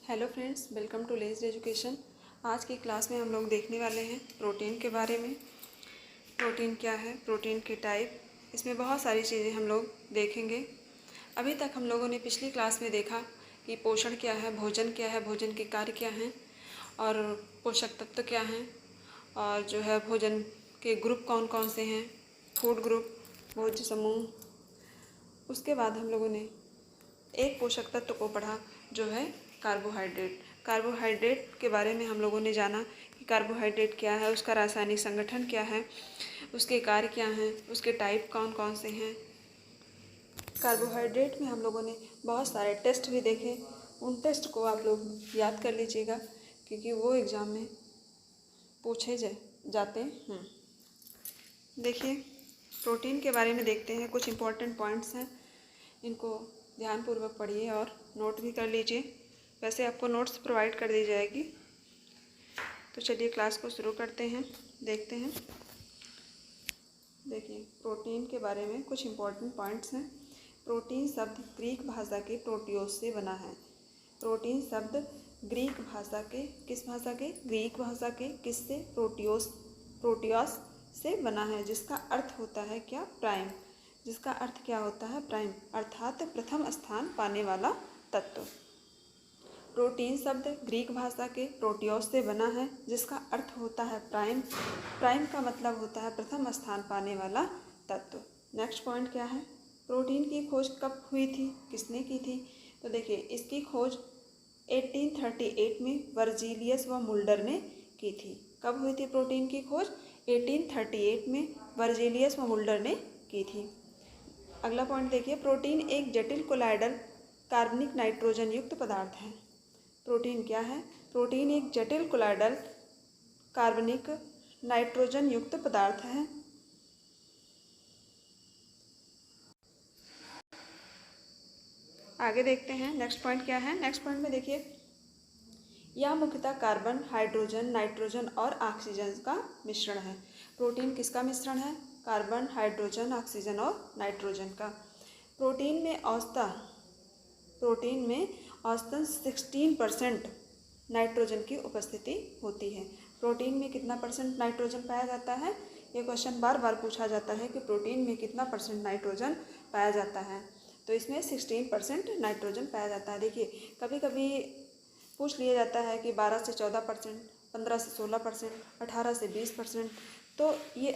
Hello friends, welcome to लेज़ड education. आज की क्लास में हम लोग देखने वाले हैं प्रोटीन के बारे में। प्रोटीन क्या है, प्रोटीन के टाइप, इसमें बहुत सारी चीज़ें हम लोग देखेंगे। अभी तक हम लोगों ने पिछली क्लास में देखा कि पोषण क्या है, भोजन के कार्य क्या हैं और पोषक तत्व क्या हैं, और जो है भोजन के ग्रुप कौन कौन से हैं, फूड ग्रुप, भोज्य समूह। उसके बाद हम लोगों ने एक पोषक तत्व को पढ़ा जो है कार्बोहाइड्रेट। कार्बोहाइड्रेट के बारे में हम लोगों ने जाना कि कार्बोहाइड्रेट क्या है, उसका रासायनिक संगठन क्या है, उसके कार्य क्या हैं, उसके टाइप कौन कौन से हैं। कार्बोहाइड्रेट में हम लोगों ने बहुत सारे टेस्ट भी देखे। उन टेस्ट को आप लोग याद कर लीजिएगा क्योंकि वो एग्ज़ाम में पूछे जाते हैं। देखिए, प्रोटीन के बारे में देखते हैं। कुछ इम्पोर्टेंट पॉइंट्स हैं, इनको ध्यानपूर्वक पढ़िए और नोट भी कर लीजिए। वैसे आपको नोट्स प्रोवाइड कर दी जाएगी। तो चलिए क्लास को शुरू करते हैं, देखते हैं। देखिए, प्रोटीन के बारे में कुछ इम्पोर्टेंट पॉइंट्स हैं। प्रोटीन शब्द ग्रीक भाषा के प्रोटियोस से बना है। प्रोटीन शब्द ग्रीक भाषा के ग्रीक भाषा के किससे, प्रोटियोस से बना है, जिसका अर्थ होता है क्या, प्राइम। जिसका अर्थ क्या होता है, प्राइम, अर्थात प्रथम स्थान पाने वाला तत्व। प्रोटीन शब्द ग्रीक भाषा के प्रोटियोस से बना है, जिसका अर्थ होता है प्राइम। प्राइम का मतलब होता है प्रथम स्थान पाने वाला तत्व। नेक्स्ट पॉइंट क्या है, प्रोटीन की खोज कब हुई थी, किसने की थी। तो देखिए, इसकी खोज 1838 में वर्जीलियस व मुल्डर ने की थी। कब हुई थी प्रोटीन की खोज, 1838 में वर्जीलियस व मुल्डर ने की थी। अगला पॉइंट देखिए, प्रोटीन एक जटिल कोलाइडल कार्बनिक नाइट्रोजन युक्त पदार्थ है। प्रोटीन क्या है, प्रोटीन एक जटिल कोलाइडल कार्बनिक नाइट्रोजन युक्त पदार्थ है। आगे देखते हैं नेक्स्ट पॉइंट क्या है। नेक्स्ट पॉइंट में देखिए, यह मुख्यतः कार्बन, हाइड्रोजन, नाइट्रोजन और ऑक्सीजन का मिश्रण है। प्रोटीन किसका मिश्रण है, कार्बन, हाइड्रोजन, ऑक्सीजन और नाइट्रोजन का। प्रोटीन में औसतन 16% नाइट्रोजन की उपस्थिति होती है। प्रोटीन में कितना परसेंट नाइट्रोजन पाया जाता है, ये क्वेश्चन बार बार पूछा जाता है कि प्रोटीन में कितना परसेंट नाइट्रोजन पाया जाता है। तो इसमें 16% नाइट्रोजन पाया जाता है। देखिए, कभी कभी पूछ लिया जाता है कि 12 से 14%, 15 से 16%, 18 से 20%। तो ये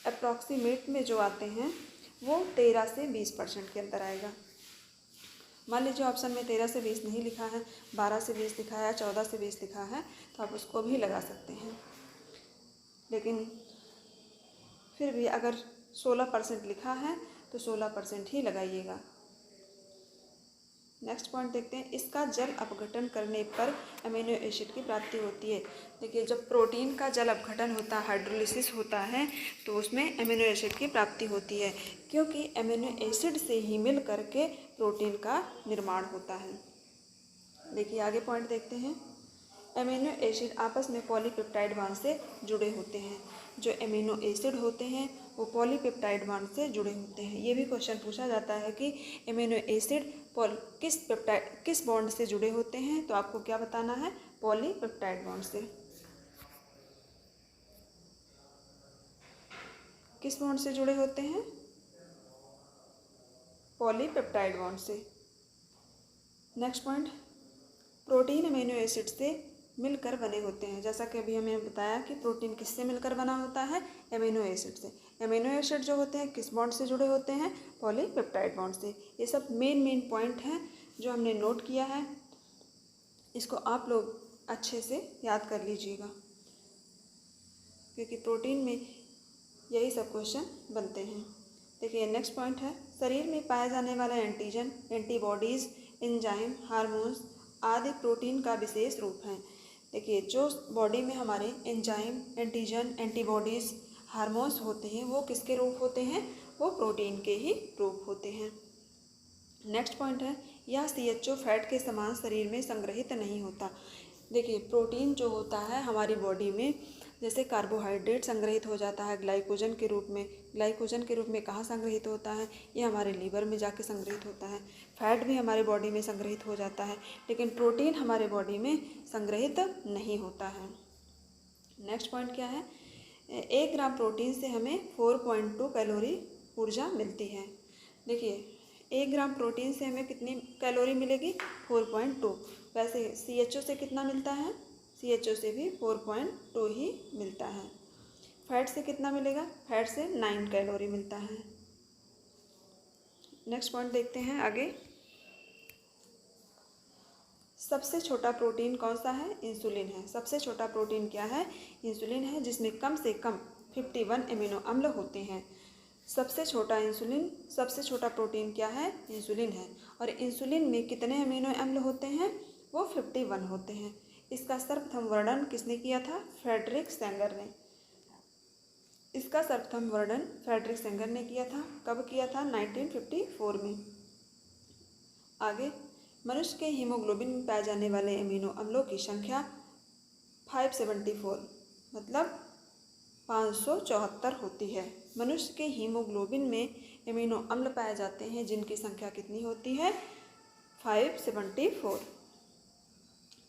अप्रॉक्सीमेट में जो आते हैं वो 13 से 20% के अंदर आएगा। मान लीजिए ऑप्शन में 13 से 20 नहीं लिखा है, 12 से 20 लिखा है, 14 से 20 लिखा है, तो आप उसको भी लगा सकते हैं। लेकिन फिर भी अगर 16% लिखा है तो 16% ही लगाइएगा। नेक्स्ट पॉइंट देखते हैं, इसका जल अपघटन करने पर अमीनो एसिड की प्राप्ति होती है। देखिए, जब प्रोटीन का जल अपघटन होता है, हाइड्रोलिसिस होता है, तो उसमें अमीनो एसिड की प्राप्ति होती है, क्योंकि अमीनो एसिड से ही मिल करके प्रोटीन का निर्माण होता है। देखिए, आगे पॉइंट देखते हैं, अमीनो एसिड आपस में पॉलीपेप्टाइड बांध से जुड़े होते हैं। जो अमीनो एसिड होते हैं वो पॉलीपेप्टाइड बांध से जुड़े होते हैं। ये भी क्वेश्चन पूछा जाता है कि अमीनो एसिड किस बॉन्ड से जुड़े होते हैं, तो आपको क्या बताना है, पॉलीपेप्टाइड बॉन्ड से। किस बॉन्ड से जुड़े होते हैं, पॉलीपेप्टाइड बॉन्ड से। Next point, protein amino acid से मिलकर बने होते हैं। जैसा कि अभी हमें बताया कि प्रोटीन किससे मिलकर बना होता है, अमीनो एसिड से। अमीनो एसिड जो होते हैं किस बॉन्ड से जुड़े होते हैं, पॉलीपेप्टाइड बॉन्ड से। ये सब मेन पॉइंट हैं जो हमने नोट किया है। इसको आप लोग अच्छे से याद कर लीजिएगा क्योंकि प्रोटीन में यही सब क्वेश्चन बनते हैं। देखिए, नेक्स्ट पॉइंट है, शरीर में पाए जाने वाला एंटीजन, एंटीबॉडीज़, एंजाइम, हार्मोन्स आदि प्रोटीन का विशेष रूप हैं। देखिए, जो बॉडी में हमारे एंजाइम, एंटीजन, एंटीबॉडीज़, हार्मोन्स होते हैं वो किसके रूप होते हैं, वो प्रोटीन के ही रूप होते हैं। नेक्स्ट पॉइंट है, यह CHO फैट के समान शरीर में संग्रहित नहीं होता। देखिए, प्रोटीन जो होता है हमारी बॉडी में जैसे कार्बोहाइड्रेट संग्रहित हो जाता है ग्लाइकोजन के रूप में। ग्लाइकोजन के रूप में कहाँ संग्रहित होता है? ये हमारे लीवर में जाके संग्रहित होता है। फैट भी हमारे बॉडी में संग्रहित हो जाता है, लेकिन प्रोटीन हमारे बॉडी में संग्रहित नहीं होता है। नेक्स्ट पॉइंट क्या है? 1 ग्राम प्रोटीन से हमें 4.2 कैलोरी ऊर्जा मिलती है। देखिए 1 ग्राम प्रोटीन से हमें कितनी कैलोरी मिलेगी? 4.2। वैसे CHO से कितना मिलता है? CHO से भी 4.2 ही मिलता है। फैट से कितना मिलेगा? फैट से 9 कैलोरी मिलता है। नेक्स्ट पॉइंट देखते हैं आगे। सबसे छोटा प्रोटीन कौन सा है? इंसुलिन है। सबसे छोटा प्रोटीन क्या है? इंसुलिन है, जिसमें कम से कम 51 अमीनो अम्ल होते हैं। सबसे छोटा प्रोटीन क्या है? इंसुलिन है। और इंसुलिन में कितने अमीनो अम्ल होते हैं? वो 51 होते हैं। इसका सर्वप्रथम वर्णन किसने किया था? फ्रेडरिक सेंगर ने। इसका सर्वप्रथम वर्णन फ्रेडरिक सेंगर ने किया था। कब किया था? 1954 में। आगे, मनुष्य के हीमोग्लोबिन में पाए जाने वाले अमीनो अम्लों की संख्या 574 मतलब 574 होती है। मनुष्य के हीमोग्लोबिन में अमीनो अम्ल पाए जाते हैं जिनकी संख्या कितनी होती है? 574।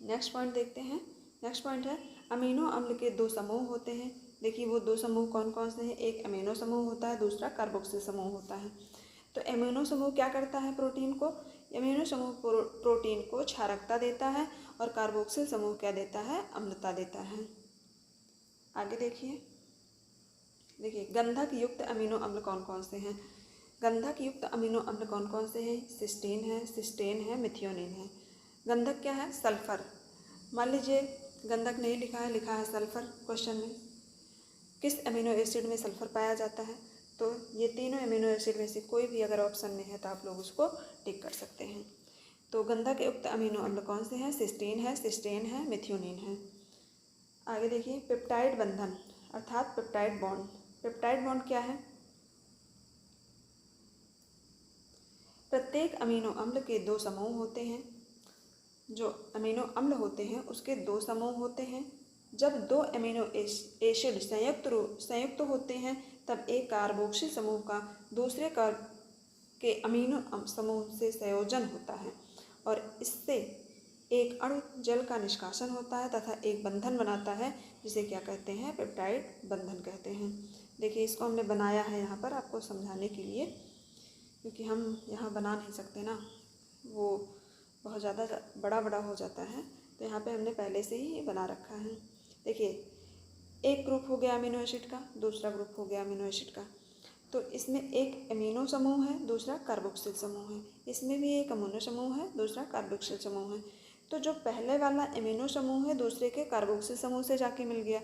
नेक्स्ट पॉइंट देखते हैं। नेक्स्ट पॉइंट है अमीनो अम्ल के 2 समूह होते हैं। देखिए वो 2 समूह कौन कौन से हैं? एक अमीनो समूह होता है, दूसरा कार्बोक्सिल समूह होता है। तो अमीनो समूह क्या करता है प्रोटीन को? अमीनो समूह प्रोटीन को क्षारकता देता है और कार्बोक्सिल समूह क्या देता है? अम्लता देता है। आगे देखिए गंधक युक्त अमीनो अम्ल कौन कौन से हैं? गंधक युक्त अमीनो अम्ल कौन कौन से हैं? सिस्टीन है, मिथियोनिन है। गंधक क्या है? सल्फर। मान लीजिए गंधक नहीं लिखा है, लिखा है सल्फर क्वेश्चन में। किस अमीनो एसिड में सल्फर पाया जाता है? तो ये तीनों अमीनो एसिड में से कोई भी अगर ऑप्शन में है तो आप लोग उसको टिक कर सकते हैं। तो गंधक युक्त अमीनो अम्ल कौन से हैं? सिस्टीन है, मिथियोनिन है। आगे देखिए पेप्टाइड बंधन अर्थात पेप्टाइड बॉन्ड। पेप्टाइड बॉन्ड क्या है? प्रत्येक अमीनो अम्ल के 2 समूह होते हैं। जो अमीनो अम्ल होते हैं उसके 2 समूह होते हैं। जब 2 अमीनो एसिड संयुक्त होते हैं तब एक कार्बोक्सिल समूह का दूसरे के अमीनो समूह से संयोजन होता है और इससे एक अणु जल का निष्कासन होता है तथा एक बंधन बनाता है, जिसे क्या कहते हैं? पेप्टाइड बंधन कहते हैं। देखिए इसको हमने बनाया है यहाँ पर आपको समझाने के लिए, क्योंकि हम यहाँ बना नहीं सकते ना, वो बहुत ज़्यादा बड़ा हो जाता है, तो यहाँ पे हमने पहले से ही बना रखा है। देखिए एक ग्रुप हो गया अमीनो एसिड का, दूसरा ग्रुप हो गया अमीनो एसिड का। तो इसमें एक अमीनो समूह है, दूसरा कार्बोक्सिल समूह है। इसमें भी एक अमीनो समूह है, दूसरा कार्बोक्सिल समूह है। तो जो पहले वाला अमीनो समूह है दूसरे के कार्बोक्सिल समूह से जाके मिल गया,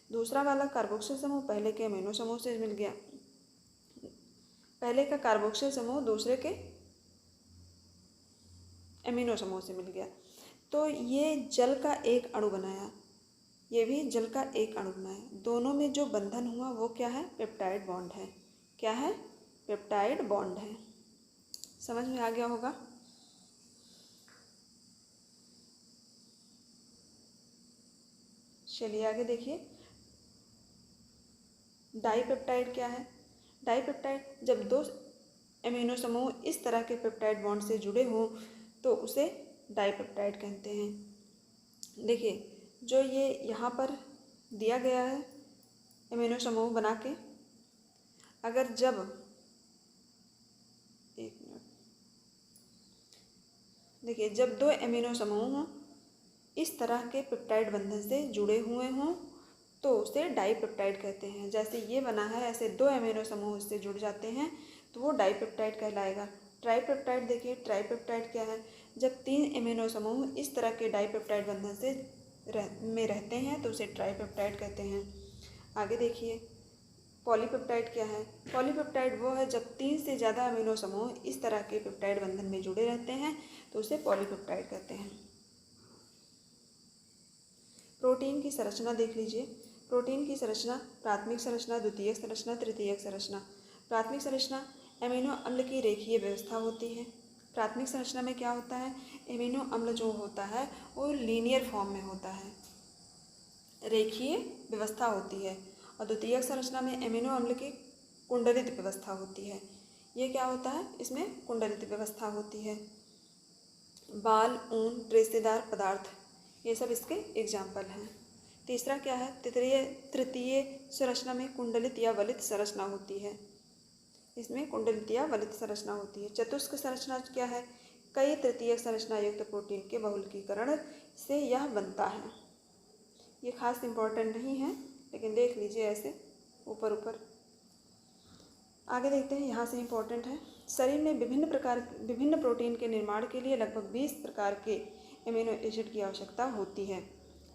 दूसरा वाला कार्बोक्सिल समूह पहले के अमीनो समूह से मिल गया, पहले का कार्बोक्सिल समूह दूसरे के अमीनो समूह से मिल गया। तो ये जल का एक अणु बनाया, ये भी जल का एक अणु बनाया। दोनों में जो बंधन हुआ वो क्या है? पेप्टाइड बॉन्ड है। क्या है? पेप्टाइड बॉन्ड है। समझ में आ गया होगा। चलिए आगे देखिए डाइपेप्टाइड क्या है? डाइपेप्टाइड जब 2 अमीनो समूह इस तरह के पेप्टाइड बॉन्ड से जुड़े हों तो उसे डाइपेप्टाइड कहते हैं। देखिए जो ये यहाँ पर दिया गया है अमीनो समूह बना के, अगर जब देखिए जब 2 अमीनो समूह इस तरह के पेप्टाइड बंधन से जुड़े हुए हों तो उसे डाइपेप्टाइड कहते हैं। जैसे ये बना है ऐसे 2 अमीनो समूह इससे जुड़ जाते हैं तो वो डाइपेप्टाइड कहलाएगा। ट्राइपेप्टाइड देखिए, ट्राइपेप्टाइड क्या है? जब 3 अमीनो समूह इस तरह के डाइपेप्टाइड बंधन से रहते हैं तो उसे ट्राइपेप्टाइड कहते हैं। आगे देखिए पॉलीपेप्टाइड क्या है? पॉलीपेप्टाइड वो है जब 3 से ज़्यादा अमीनो समूह इस तरह के पेप्टाइड बंधन में जुड़े रहते हैं तो उसे पॉलीपेप्टाइड कहते हैं। प्रोटीन की संरचना देख लीजिए। प्रोटीन की संरचना प्राथमिक संरचना, द्वितीयक संरचना, तृतीयक संरचना। प्राथमिक संरचना अमीनो अम्ल की रेखीय व्यवस्था होती है। प्राथमिक संरचना में क्या होता है? अमीनो अम्ल जो होता है वो लीनियर फॉर्म में होता है। रेखीय व्यवस्था होती है और द्वितीयक संरचना में एमिनो अम्ल की कुंडलित व्यवस्था होती है। ये क्या होता है? इसमें कुंडलित व्यवस्था होती है। बाल, ऊन, रेशेदार पदार्थ, ये सब इसके एग्जाम्पल हैं। तीसरा क्या है? तृतीय संरचना में कुंडलित या वलित संरचना होती है। इसमें कुंडलित या वलित संरचना होती है। चतुष्क संरचना क्या है? कई तृतीय संरचना युक्त प्रोटीन के बहुलकीकरण से यह बनता है। ये खास इम्पोर्टेंट नहीं है, लेकिन देख लीजिए ऐसे ऊपर ऊपर। आगे देखते हैं, यहाँ से इम्पोर्टेंट है। शरीर में विभिन्न प्रोटीन के निर्माण के लिए लगभग 20 प्रकार के एमिनो एसिड की आवश्यकता होती है।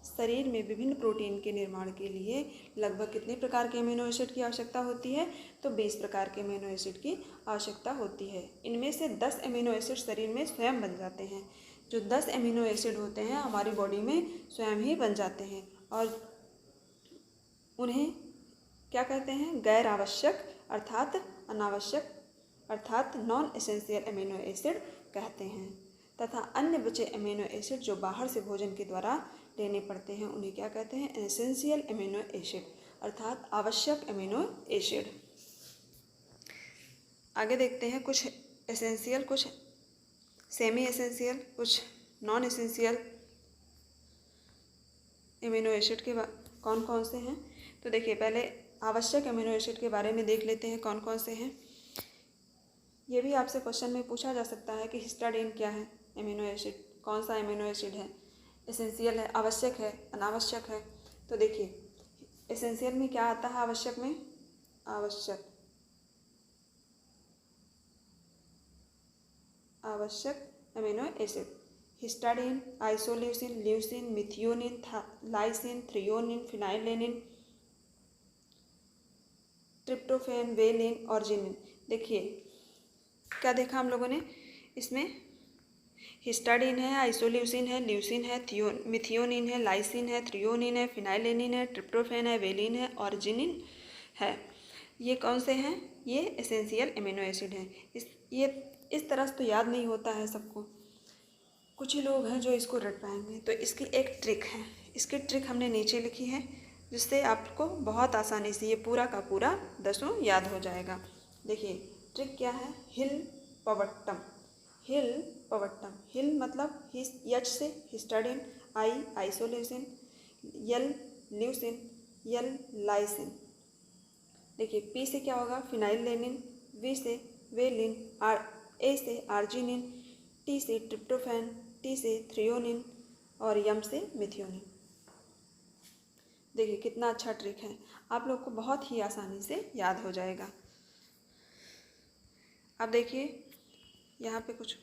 शरीर में विभिन्न प्रोटीन के निर्माण के लिए लगभग कितने प्रकार के एमिनो एसिड की आवश्यकता होती है? तो 20 प्रकार के एमिनो एसिड की आवश्यकता होती है। इनमें से 10 एमिनो एसिड शरीर में स्वयं बन जाते हैं। जो 10 एमिनो एसिड होते हैं हमारी बॉडी में स्वयं ही बन जाते हैं और उन्हें क्या कहते हैं? गैर आवश्यक अर्थात अनावश्यक अर्थात नॉन एसेंशियल एमिनो एसिड कहते हैं। तथा अन्य बचे एमिनो एसिड जो बाहर से भोजन के द्वारा लेने पड़ते हैं उन्हें क्या कहते हैं? एसेंशियल एमिनो एसिड अर्थात आवश्यक एमिनो एसिड। आगे देखते हैं कुछ एसेंशियल, कुछ सेमी एसेंशियल, कुछ नॉन एसेंशियल एमिनो एसिड के कौन कौन से हैं। तो देखिए, पहले आवश्यक एमिनो एसिड के बारे में देख लेते हैं कौन कौन से हैं। ये भी आपसे क्वेश्चन में पूछा जा सकता है कि हिस्टाडीन क्या है? एमिनो एसिड कौन सा एमिनो एसिड है? एसेंशियल है, आवश्यक है, अनावश्यक है। तो देखिए, एसेंशियल में क्या आता है? आवश्यक में आवश्यक amino acid histidine, isoleucine, leucine, methionine, lysine, threonine, phenylalanine, tryptophan, valine, arginine. देखिए क्या देखा हम लोगों ने? इसमें हिस्टाडीन है, आइसोल्यूसिन है, ल्यूसिन है, मिथियोनिन है, लाइसिन है, थ्रियोनिन है, फिनाइलेनिन है, ट्रिप्टोफैन है, वेलिन है, ऑर्जिनिन है। ये कौन से हैं? ये एसेंशियल एमिनो एसिड हैं। इस तरह से तो याद नहीं होता है सबको, कुछ ही लोग हैं जो इसको रट पाएंगे। तो इसकी एक ट्रिक है, इसकी ट्रिक हमने नीचे लिखी है जिससे आपको बहुत आसानी से ये पूरा का पूरा 10 याद हो जाएगा। देखिए ट्रिक क्या है? हिल पवट्टम। हिल मतलब एच से हिस्टाडीन, आई आइसोल्यूसिन, यल ल्यूसिन, यल लाइसिन। देखिए पी से क्या होगा? फिनाइलेनिन, वी से वेलिन, ए से आर्जिनिन, टी से ट्रिप्टोफैन, टी से थ्रियोनिन और यम से मिथियोनिन। देखिए कितना अच्छा ट्रिक है, आप लोग को बहुत ही आसानी से याद हो जाएगा। अब देखिए यहाँ पे कुछ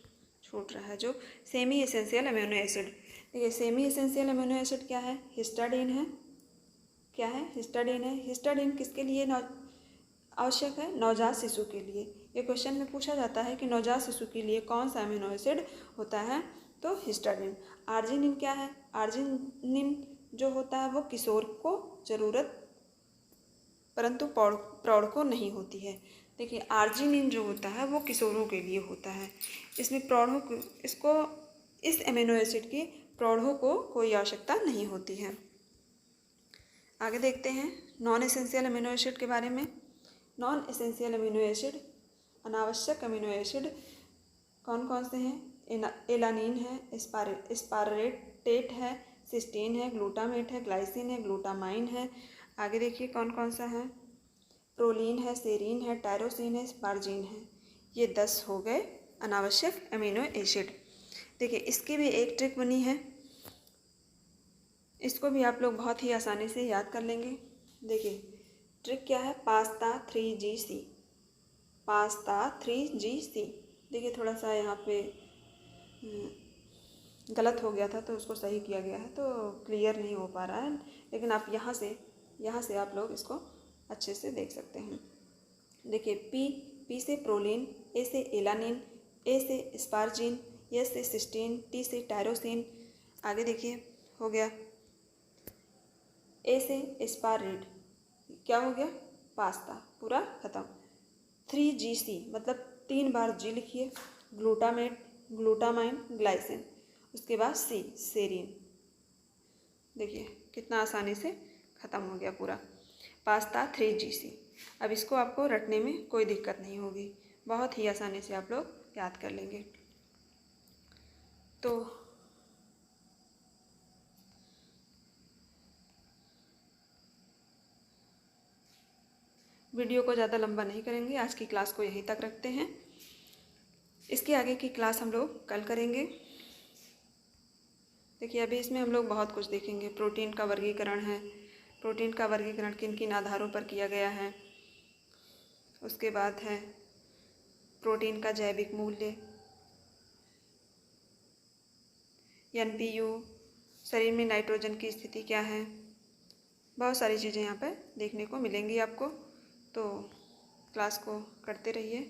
छूट रहा है, जो सेमी एसेंशियल अमीनो एसिड। देखिए सेमी एसेंशियल अमीनो एसिड क्या है? हिस्टाडीन है। क्या है? हिस्टाडीन है। हिस्टाडीन किसके लिए आवश्यक है? नवजात शिशु के लिए। ये क्वेश्चन में पूछा जाता है कि नवजात शिशु के लिए कौन सा अमीनो एसिड होता है? तो हिस्टाडीन। आर्जिनिन क्या है? आर्जिनिन जो होता है वो किशोर को जरूरत परंतु प्रौढ़ को नहीं होती है। देखिए आर्जिनिन जो होता है वो किशोरों के लिए होता है। इसमें प्रौढ़ों को इस एमिनो एसिड की प्रौढ़ों को कोई आवश्यकता नहीं होती है। आगे देखते हैं नॉन एसेंशियल अमीनो एसिड के बारे में। नॉन एसेंशियल अमीनो एसिड, अनावश्यक अमीनो एसिड कौन कौन से हैं? एलानिन है, एस्पारेटेट है, सिस्टीन है, ग्लूटामेट है, ग्लाइसिन है, ग्लूटामाइन है। आगे देखिए कौन कौन सा है? प्रोलीन है, सेरीन है, टायरोसिन है, स्पार्जिन है। ये 10 हो गए अनावश्यक अमीनो एसिड। देखिए इसकी भी एक ट्रिक बनी है, इसको भी आप लोग बहुत ही आसानी से याद कर लेंगे। देखिए ट्रिक क्या है? Pasta 3GC। Pasta 3GC। देखिए थोड़ा सा यहाँ पे गलत हो गया था तो उसको सही किया गया है, तो क्लियर नहीं हो पा रहा है, लेकिन आप यहाँ से आप लोग इसको अच्छे से देख सकते हैं। देखिए पी से प्रोलीन, ए से एलानिन, ए से स्पार्जिन, एस से सिस्टीन, टी से टायरोसिन। आगे देखिए हो गया ए से स्पारेट, क्या हो गया? पास्ता, पूरा खत्म। 3GC मतलब 3 बार जी लिखिए। ग्लूटामेट, ग्लूटामाइन, ग्लाइसिन, उसके बाद सी सेरीन। देखिए कितना आसानी से ख़त्म हो गया पूरा। Pasta 3GC। अब इसको आपको रटने में कोई दिक्कत नहीं होगी, बहुत ही आसानी से आप लोग याद कर लेंगे। तो वीडियो को ज़्यादा लंबा नहीं करेंगे, आज की क्लास को यहीं तक रखते हैं। इसके आगे की क्लास हम लोग कल करेंगे। देखिए अभी इसमें हम लोग बहुत कुछ देखेंगे। प्रोटीन का वर्गीकरण है, प्रोटीन का वर्गीकरण किन किन आधारों पर किया गया है। उसके बाद है प्रोटीन का जैविक मूल्य, NPU, शरीर में नाइट्रोजन की स्थिति क्या है। बहुत सारी चीज़ें यहाँ पर देखने को मिलेंगी आपको। तो क्लास को करते रहिए,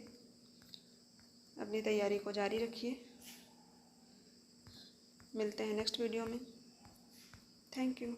अपनी तैयारी को जारी रखिए। मिलते हैं नेक्स्ट वीडियो में। Thank you.